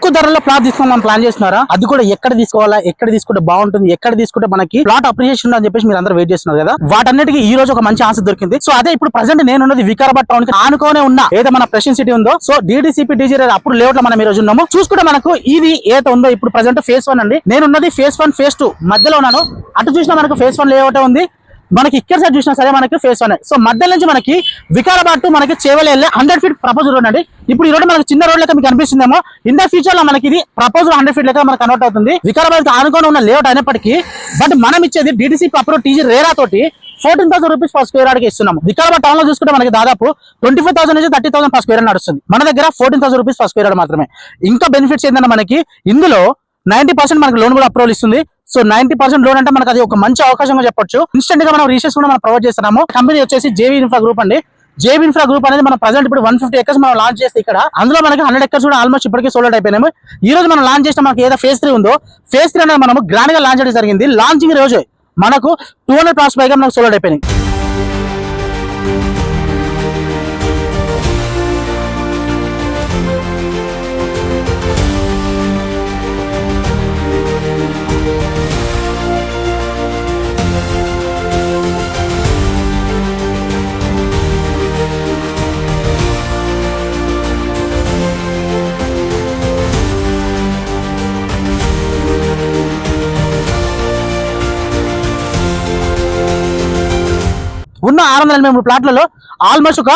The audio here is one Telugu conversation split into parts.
తక్కువ ధరలో ప్లాట్ తీసుకోవాలని ప్లాన్ చేస్తున్నారా? అది కూడా ఎక్కడ తీసుకోవాలా, ఎక్కడ తీసుకుంటే బాగుంటుంది, ఎక్కడ తీసుకుంటే మనకి ప్లాట్ అప్రిషియేషన్ అని చెప్పేసి మీరు అందరూ వెయిట్ చేస్తున్నారు కదా. వాటన్నిటికీ ఈ రోజు ఒక మంచి ఆన్సర్ దొరికింది. సో అదే ఇప్పుడు ప్రెసెంట్ నేను ఉన్నది వికారాబాద్ టౌన్ కి ఆనుకోనే ఉన్న ఏదో మన ప్రెషన్ సిటీ ఉందో, సో DDCP DG అప్పుడు లేఅవుట్ లో మనం ఈ రోజు ఉన్నాము. చూసుకుంటే మనకు ఇది ఏదో ఉందో ఇప్పుడు ప్రెసెంట్ ఫేజ్ 1 అండి. నేను ఉన్నది ఫేజ్ 1 ఫేజ్ 2 మధ్యలో ఉన్నాను. అటు చూసినా మనకు ఫేజ్ 1 లేఅవుట్ ఉంది, మనకి ఇక్కడ సైడ్ చూసినా సరే మనకి ఫేస్ 1. సో మధ్య నుంచి మనకి వికారాబాద్ టు మనకి చేవలి వెళ్ళే 100 ఫీట్ ప్రపోజల్ రోడ్ అండి. ఇప్పుడు ఈ రోడ్ మనకి చిన్న రోడ్ లెక్క మీకు అనిపిస్తుందేమో, ఇన్ ద ఫ్యూచర్ లో మనకి ఇది ప్రపోజల్ 100 ఫీట్ లెక్క మనకు కన్వర్ట్ అవుతుంది. వికారాబాద్ ఆనుకొని ఉన్న లేఅవుట్ అయినప్పటికీ బట్ మనం ఇచ్చేది DDCP అప్రూవ్ TG రేరా తోటి 14,000 రూపీస్ పర్ స్క్వేర్ యార్డ్ కి ఇస్తున్నాము. వికారాబాద్ టౌన్ లో చూసుకుంటే మనకి దాదాపు 25,000 నుంచి 30,000 పర్ స్క్వేర్ యార్డ్ నడుస్తుంది. మన దగ్గర 14,000 రూపీస్ పర్ స్క్వేర్ యార్డ్ మాత్రమే. ఇంకా బెనిఫిట్స్ ఏంటంటే మనకి ఇందులో 90% మనకి లోన్ కూడా అప్రూవల్ ఇస్తుంది. సో 90% లోన్ అంటే మనకి అది ఒక మంచి అవకాశంగా చెప్పొచ్చు. ఇన్స్టెంట్ గా మనం రీసెర్చ్ కూడా మనం ప్రొవైడ్ చేస్తున్నాము. కంపెనీ వచ్చేసి JV Infra Group అండి. JV Infra Group అనేది మనం ప్రెసెంట్ ఇప్పుడు 150 acres మనం లాంచ్ చేస్తే ఇక్కడ అందులో మనకి 100 acres కూడా ఆల్మోస్ట్ ఇప్పటికే సోల్డ్ అయిపోయినాము. ఈ రోజు మనం లాంచ్ చేసిన మనకి ఏదో ఫేజ్ 3 ఉందో, ఫేజ్ 3 అనేది మనం గ్రాండ్ గా లాంచ్ చేయడం జరిగింది. లాంచింగ్ రోజు మనకు 200 plots పైగా మనకు సోల్డ్ అయిపోయినాయి. ఉన్న 683 ప్లాట్లలో ఆల్మోస్ట్ ఒక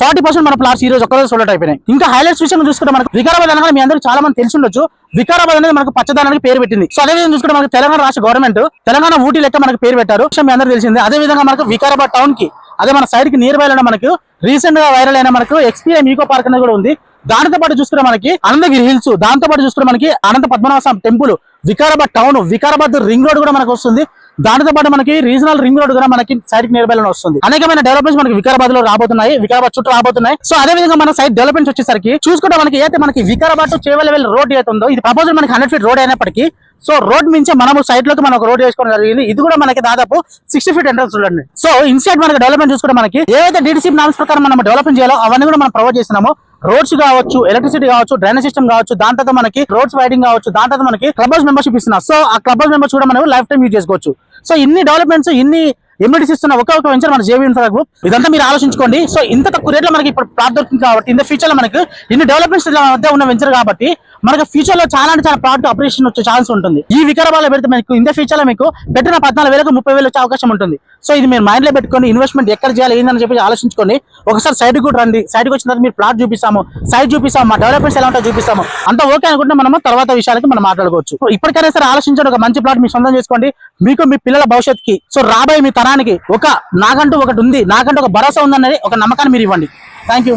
40% మన ప్లాట్స్ ఈ రోజు ఒక్కరోజు సోల్డ్ అయిపోయినాయి. ఇంకా హైలైట్స్ విషయం చూసుకుంటే మనకు వికారాబాద్ అనగా మీ అందరూ చాలా మంది తెలిసి ఉండొచ్చు. వికారాబాద్ అనేది మనకు పచ్చదనానికి పేరు పెట్టింది. సో అదే విధంగా చూసుకుంటే మనకు తెలంగాణ రాష్ట్ర గవర్నమెంట్ తెలంగాణ ఊటీ లెక్క మనకు పేరు పెట్టారు. మీ అందరూ తెలిసింది. అదే విధంగా మనకు వికారాబాద్ టౌన్ కి అదే మన సైడ్ కి నియర్ బై మనకు రీసెంట్ గా వైరల్ అయిన మనకు XPM ఈకో పార్క్ అనేది కూడా ఉంది. దానితో పాటు చూసుకుంటే మనకి అనంతగిరి హిల్స్, దాంతో పాటు చూసుకుంటే మనకి Anantha Padmanabha Swamy temple, Vikarabad town, Vikarabad ring road కూడా మనకు వస్తుంది. దానితో పాటు మనకి రీజనల్ రింగ్ రోడ్ కూడా మనకి సైడ్ నియర్ బై వస్తుంది. అనేకమైన డెవలప్మెంట్స్ మనకి వికారాబాద్ లో రాబోతున్నాయి, వికారాబాద్ చుట్టూ రాబోతున్నాయి. సో అదే విధంగా మన సైడ్ డెవలప్మెంట్స్ వచ్చేసరికి చూసుకుంటే మనకి అయితే మనకి వికారాబాద్ టు చేవెళ్ళ రోడ్ అయితే ఉందో, ఇది ప్రపోజల్ మనకి 100 ఫీట్ రోడ్ అయినప్పటికీ సో రోడ్ నుంచి మనము సైడ్ లోకి మనం ఒక రోడ్ వేసుకోవడం జరిగింది. ఇది కూడా మనకి దాదాపు 60 ఫీట్ ఎంట్రన్స్ చూడండి. సో ఇన్సైడ్ మనకి డెవలప్మెంట్ చూసుకుంటే మనకి ఏవైతే DDCP నామ్స్ ప్రకారం మనం డెవలప్మెంట్ చేయాలో అవన్నీ కూడా మనం ప్రొవైడ్ చేస్తున్నాము. రోడ్స్ కావచ్చు, ఎలక్ట్రిసిటీ కావచ్చు, డ్రైనేజ్ సిస్టమ్ కావచ్చు, దాని తర్వాత మనకి రోడ్స్ వైడింగ్ కావచ్చు, దాని తర్వాత మనకి క్లబ్ హౌస్ మెంబర్షిప్ ఇస్తున్నాం. సో ఆ క్లబ్ హౌస్ మెంబర్స్ కూడా మనం లైఫ్ టైం యూజ్ చేసుకోవచ్చు. సో ఇన్ని డెవలప్మెంట్స్, ఇన్ని ఎమ్యూనిటీస్ ఇస్తున్న ఒక వెంచర్ మన JV Infra Group. ఇదంతా మీరు ఆలోచించుకోండి. సో ఇంత తక్కువ రేట్లో మనకి ఇప్పుడు ప్లాట్ దొరుకుతుంది కాబట్టి ఇన్ ద ఫ్యూచర్ లో మనకి ఇన్ని డెవలప్మెంట్స్ మధ్య ఉన్న వెంచర్ కాబట్టి మనకి ఫ్యూచర్ లో చాలా అంటే చాలా ప్లాట్ అప్రిషియేషన్ వచ్చే ఛాన్స్ ఉంటుంది. ఈ వికారాబాద్ లో పెడితే మీకు ఇన్ ద ఫ్యూచర్ లో మీకు పెట్టిన 14,000కు 30,000 వచ్చే అవకాశం ఉంటుంది. సో ఇది మీరు మైండ్ లో పెట్టుకొని ఇన్వెస్ట్మెంట్ ఎక్కడ చేయాలి ఏందని చెప్పి ఆలోచించుకొని ఒకసారి సైడ్ కూడా రండి. సైడ్కి వచ్చిన తర్వాత మీరు ప్లాట్ చూపిస్తాము, సైడ్ చూపిస్తాము, మా డెవలప్మెంట్స్ ఎలా ఉంటాయో చూపిస్తాము. అంత ఓకే అనుకుంటే మనము తర్వాత విషయాలకి మనం మాట్లాడుకోవచ్చు. ఇప్పటికైనా సరే ఆలోచించండి, ఒక మంచి ప్లాట్ మీ సొంతం చేసుకోండి. మీకు మీ పిల్లల భవిష్యత్తుకి, సో రాబోయే మీ తరానికి నాకంటూ ఒకటి ఉంది, నాకంటూ ఒక భరోసా ఉందనేది ఒక నమ్మకాన్ని మీరు ఇవ్వండి. Thank you.